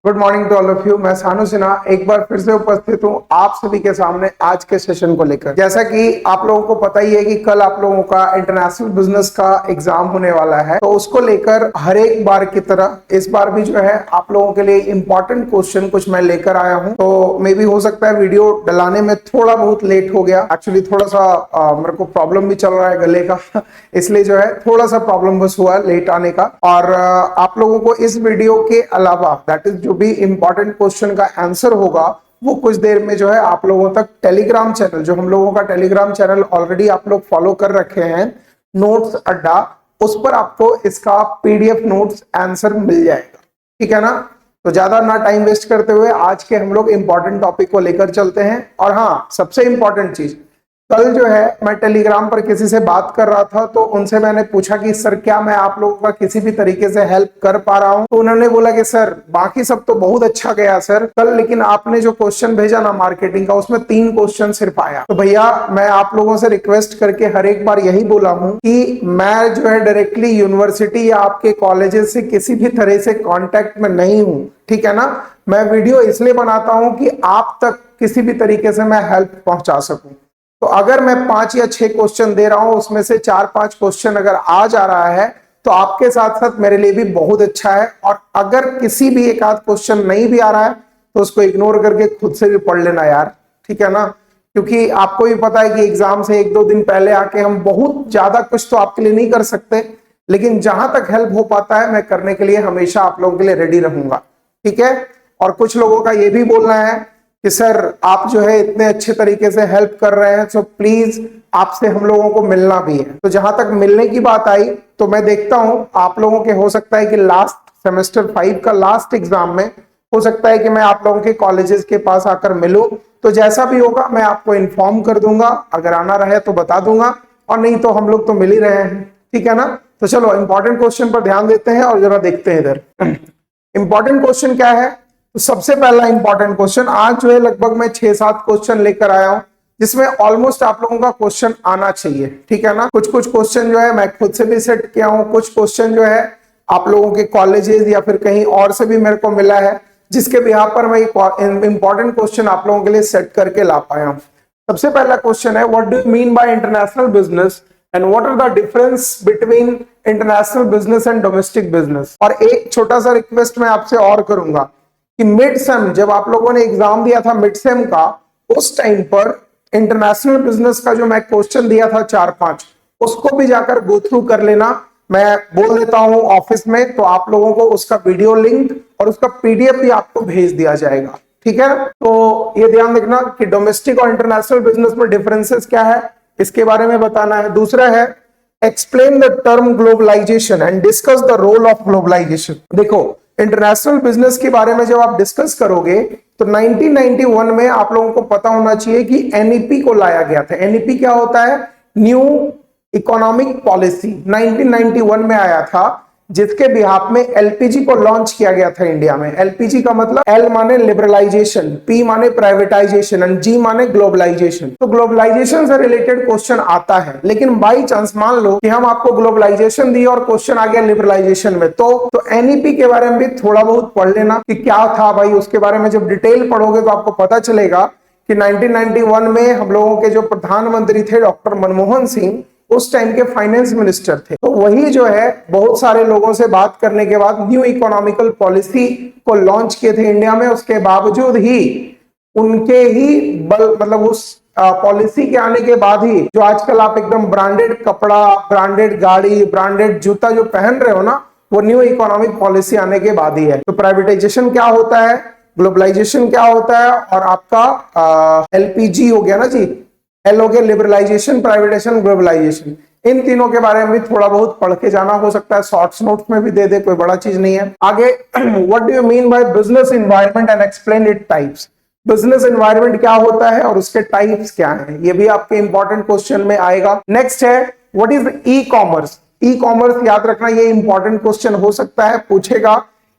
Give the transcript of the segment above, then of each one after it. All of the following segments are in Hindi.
Good morning to all of you. मैं सानू सिन्हा एक बार फिर से उपस्थित हूँ आप सभी के सामने आज के सेशन को लेकर। जैसा कि आप लोगों को पता ही है कि कल आप लोगों का इंटरनेशनल बिजनेस का एग्जाम होने वाला है, तो उसको लेकर हर एक बार की तरह इस बार भी जो है आप लोगों के लिए इंपॉर्टेंट क्वेश्चन कुछ मैं लेकर आया हूँ। तो मे भी हो सकता है वीडियो डलाने में थोड़ा बहुत लेट हो गया। एक्चुअली थोड़ा सा मेरे को प्रॉब्लम भी चल रहा है गले का इसलिए जो है थोड़ा सा प्रॉब्लम बस हुआ लेट आने का। और आप लोगों को इस वीडियो के अलावा दैट इज जो भी इंपॉर्टेंट क्वेश्चन का आंसर होगा वो कुछ देर में जो है आप लोगों तक टेलीग्राम चैनल, जो हम लोगों का टेलीग्राम चैनल ऑलरेडी आप लोग फॉलो कर रखे हैं, नोट्स अड्डा, उस पर आपको इसका पीडीएफ नोट्स आंसर मिल जाएगा। ठीक है ना। तो ज्यादा ना टाइम वेस्ट करते हुए आज के हम लोग इंपॉर्टेंट टॉपिक को लेकर चलते हैं। और हाँ, सबसे इंपॉर्टेंट चीज, कल जो है मैं टेलीग्राम पर किसी से बात कर रहा था तो उनसे मैंने पूछा कि सर क्या मैं आप लोगों का किसी भी तरीके से हेल्प कर पा रहा हूं। तो उन्होंने बोला कि सर बाकी सब तो बहुत अच्छा गया सर कल, लेकिन आपने जो क्वेश्चन भेजा ना मार्केटिंग का, उसमें 3 क्वेश्चन सिर्फ आया। तो भैया मैं आप लोगों से रिक्वेस्ट करके हर एक बार यही बोला हूं कि मैं जो है डायरेक्टली यूनिवर्सिटी या आपके कॉलेजेस से किसी भी तरह से कॉन्टेक्ट में नहीं हूं। ठीक है ना। मैं वीडियो इसलिए बनाता हूं कि आप तक किसी भी तरीके से मैं हेल्प पहुंचा सकूं। तो अगर मैं 5 या 6 क्वेश्चन दे रहा हूं, उसमें से 4-5 क्वेश्चन अगर आ जा रहा है तो आपके साथ साथ मेरे लिए भी बहुत अच्छा है। और अगर किसी भी एक आध क्वेश्चन नहीं भी आ रहा है तो उसको इग्नोर करके खुद से भी पढ़ लेना यार। ठीक है ना। क्योंकि आपको भी पता है कि एग्जाम से 1-2 दिन पहले आके हम बहुत ज्यादा कुछ तो आपके लिए नहीं कर सकते, लेकिन जहां तक हेल्प हो पाता है मैं करने के लिए हमेशा आप लोगों के लिए रेडी रहूंगा। ठीक है। और कुछ लोगों का ये भी बोलना है कि सर आप जो है इतने अच्छे तरीके से हेल्प कर रहे हैं, सो प्लीज आपसे हम लोगों को मिलना भी है। तो जहां तक मिलने की बात आई तो मैं देखता हूं आप लोगों के हो सकता है कि लास्ट सेमेस्टर 5 का लास्ट एग्जाम में हो सकता है कि मैं आप लोगों के कॉलेजेस के पास आकर मिलूं। तो जैसा भी होगा मैं आपको इन्फॉर्म कर दूंगा, अगर आना रहे तो बता दूंगा, और नहीं तो हम लोग तो मिल ही रहे हैं। ठीक है ना। तो चलो इंपॉर्टेंट क्वेश्चन पर ध्यान देते हैं और जरा देखते हैं इधर इंपॉर्टेंट क्वेश्चन क्या है। तो सबसे पहला इंपॉर्टेंट क्वेश्चन आज जो है लगभग मैं 6-7 क्वेश्चन लेकर आया हूं जिसमें ऑलमोस्ट आप लोगों का क्वेश्चन आना चाहिए। ठीक है ना। कुछ कुछ क्वेश्चन जो है मैं खुद से भी सेट किया हूं, कुछ क्वेश्चन जो है आप लोगों के कॉलेजेस या फिर कहीं और से भी मेरे को मिला है, जिसके बिहाफ पर मैं इंपॉर्टेंट क्वेश्चन आप लोगों के लिए सेट करके ला पाया हूं। सबसे पहला क्वेश्चन है, what do you mean by international business and what are the difference between international business and domestic business. और एक छोटा सा रिक्वेस्ट मैं आपसे और करूंगा कि मिड सेम जब आप लोगों ने एग्जाम दिया था मिड सेम का, उस टाइम पर इंटरनेशनल बिजनेस का जो मैं क्वेश्चन दिया था 4-5, उसको भी जाकर गो थ्रू कर लेना। मैं बोल देता हूं ऑफिस में, तो आप लोगों को उसका वीडियो लिंक और उसका पीडीएफ भी आपको भेज दिया जाएगा। ठीक है। तो ये ध्यान रखना कि डोमेस्टिक और इंटरनेशनल बिजनेस में डिफरेंसेस क्या है, इसके बारे में बताना है। दूसरा है, explain the term globalization and discuss the role of globalization. देखो इंटरनेशनल बिजनेस के बारे में जब आप डिस्कस करोगे तो 1991 में आप लोगों को पता होना चाहिए कि एनईपी को लाया गया था। एनईपी क्या होता है? न्यू इकोनॉमिक पॉलिसी 1991 में आया था, जिसके बिहाफ में एलपीजी को लॉन्च किया गया था इंडिया में। एलपीजी का मतलब एल माने लिबरलाइजेशन, पी माने प्राइवेटाइजेशन एंड जी माने ग्लोबलाइजेशन। तो ग्लोबलाइजेशन से रिलेटेड क्वेश्चन आता है, लेकिन बाई चांस मान लो कि हम आपको ग्लोबलाइजेशन दिए और क्वेश्चन आ गया लिबरलाइजेशन में, तो एनईपी के बारे में भी थोड़ा बहुत पढ़ लेना कि क्या था भाई। उसके बारे में जब डिटेल पढ़ोगे तो आपको पता चलेगा कि 1991 में हम लोगों के जो प्रधानमंत्री थे डॉक्टर मनमोहन सिंह, उस टाइम के फाइनेंस मिनिस्टर थे। तो वही जो है बहुत सारे लोगों से बात करने के बाद न्यू इकोनॉमिकल पॉलिसी को लॉन्च किए थे इंडिया में। उसके बावजूद ही उनके ही बल मतलब उस पॉलिसी के आने के बाद ही जो आजकल आप एकदम ब्रांडेड कपड़ा, ब्रांडेड गाड़ी, ब्रांडेड जूता जो पहन रहे हो ना, वो न्यू इकोनॉमिक पॉलिसी आने के बाद ही है। तो प्राइवेटाइजेशन क्या होता है, ग्लोबलाइजेशन क्या होता है, और आपका एलपीजी हो गया ना जी, एल हो गया लिबरलाइजेशन, प्राइवेटाइजेशन, ग्लोबलाइजेशन। इन तीनों के बारे में भी थोड़ा बहुत पढ़ के जाना, हो सकता है शॉर्ट्स नोट्स में भी दे दे, कोई बड़ा चीज नहीं है। आगे what do you mean by business environment and explain it types. Business environment क्या होता है और उसके टाइप्स क्या हैं, ये भी आपके इंपॉर्टेंट क्वेश्चन में आएगा। नेक्स्ट है, what is e commerce. E commerce याद रखना, ये इंपॉर्टेंट क्वेश्चन हो सकता है, पूछेगा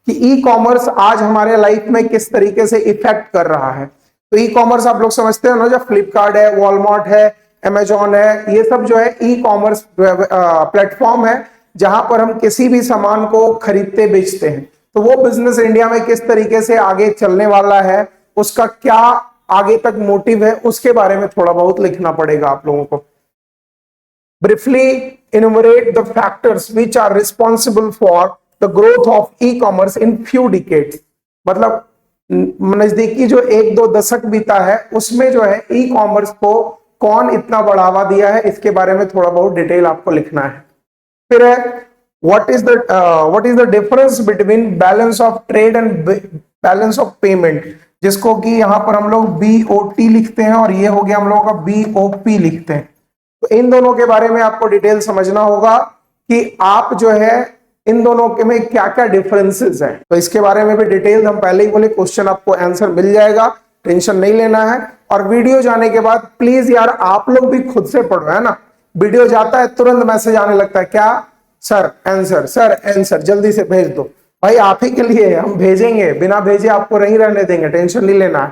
कि ई कॉमर्स आज हमारे लाइफ में किस तरीके से इफेक्ट कर रहा है। तो ई कॉमर्स आप लोग समझते हो ना, जो फ्लिपकार्ट है, वॉलमार्ट है, अमेजॉन है, ये सब जो है ई कॉमर्स प्लेटफॉर्म है जहां पर हम किसी भी सामान को खरीदते बेचते हैं। तो वो बिजनेस इंडिया में किस तरीके से आगे चलने वाला है, उसका क्या आगे तक मोटिव है, उसके बारे में थोड़ा बहुत लिखना पड़ेगा आप लोगों को। Briefly enumerate the factors which are responsible for the growth of e-commerce in few decades। मतलब नजदीकी जो 1-2 दशक बीता है उसमें जो है ई कॉमर्स को कौन इतना बढ़ावा दिया है, इसके बारे में थोड़ा बहुत डिटेल आपको लिखना है। फिर है what is the difference between balance of trade and balance of payment, जिसको कि यहां पर हम लोग BOT लिखते हैं और ये हो गया हम लोगों का BOP लिखते हैं। तो इन दोनों के बारे में आपको डिटेल समझना होगा कि आप जो है इन दोनों के में क्या क्या डिफरेंसेस हैं। तो इसके बारे में भी डिटेल हम पहले ही बोले, क्वेश्चन आपको आंसर मिल जाएगा, टेंशन नहीं लेना है। और वीडियो जाने के बाद प्लीज यार आप लोग भी खुद से पढ़ो, है ना। वीडियो जाता है तुरंत मैसेज आने लगता है, क्या सर आंसर, सर आंसर, जल्दी से भेज दो। भाई आप ही के लिए हम भेजेंगे, बिना भेजे आपको नहीं रहने देंगे, टेंशन नहीं लेना है,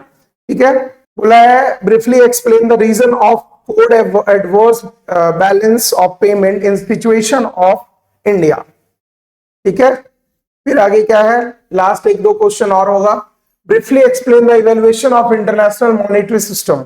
ठीक है। बोला है briefly explain the reason of code adverse balance of payment in situation of India, ठीक है। फिर आगे क्या है, लास्ट 1-2 क्वेश्चन और होगा। Briefly explain the evaluation of international monetary system.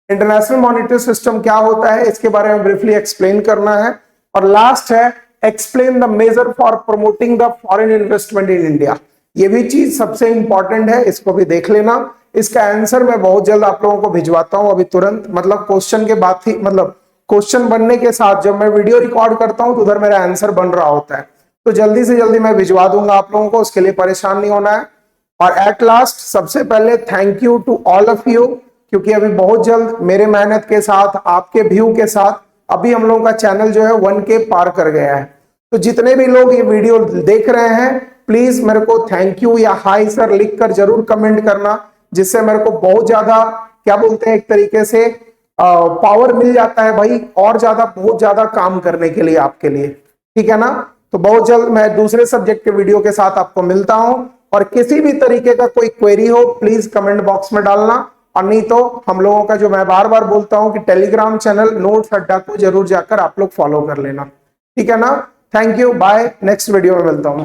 International monetary system क्या होता है, इसके बारे में ब्रीफली एक्सप्लेन करना है। और लास्ट है explain the measure for promoting the foreign investment in India. ये भी चीज सबसे इंपॉर्टेंट है, इसको भी देख लेना। इसका आंसर मैं बहुत जल्द आप लोगों को भिजवाता हूं, अभी तुरंत, मतलब क्वेश्चन के बाद ही, मतलब क्वेश्चन बनने के साथ जब मैं वीडियो रिकॉर्ड करता हूं तो उधर मेरा आंसर बन रहा होता है, तो जल्दी से जल्दी मैं भिजवा दूंगा आप लोगों को, उसके लिए परेशान नहीं होना है। और एट लास्ट सबसे पहले thank you to all of you, क्योंकि अभी बहुत जल्द मेरे मेहनत के साथ, आपके व्यू के साथ अभी हम लोगों का चैनल जो है 1K पार कर गया है। तो जितने भी लोग ये वीडियो देख रहे हैं प्लीज मेरे को थैंक यू या हाय सर लिखकर जरूर कमेंट करना, जिससे मेरे को बहुत ज्यादा क्या बोलते हैं एक तरीके से पावर मिल जाता है भाई, और ज्यादा बहुत ज्यादा काम करने के लिए आपके लिए, ठीक है ना। तो बहुत जल्द मैं दूसरे सब्जेक्ट के वीडियो के साथ आपको मिलता हूं, और किसी भी तरीके का कोई क्वेरी हो प्लीज कमेंट बॉक्स में डालना, और नहीं तो हम लोगों का जो मैं बार बार बोलता हूं कि टेलीग्राम चैनल नोट्स अड्डा को जरूर जाकर आप लोग फॉलो कर लेना, ठीक है ना। Thank you, bye, next video में मिलता हूं।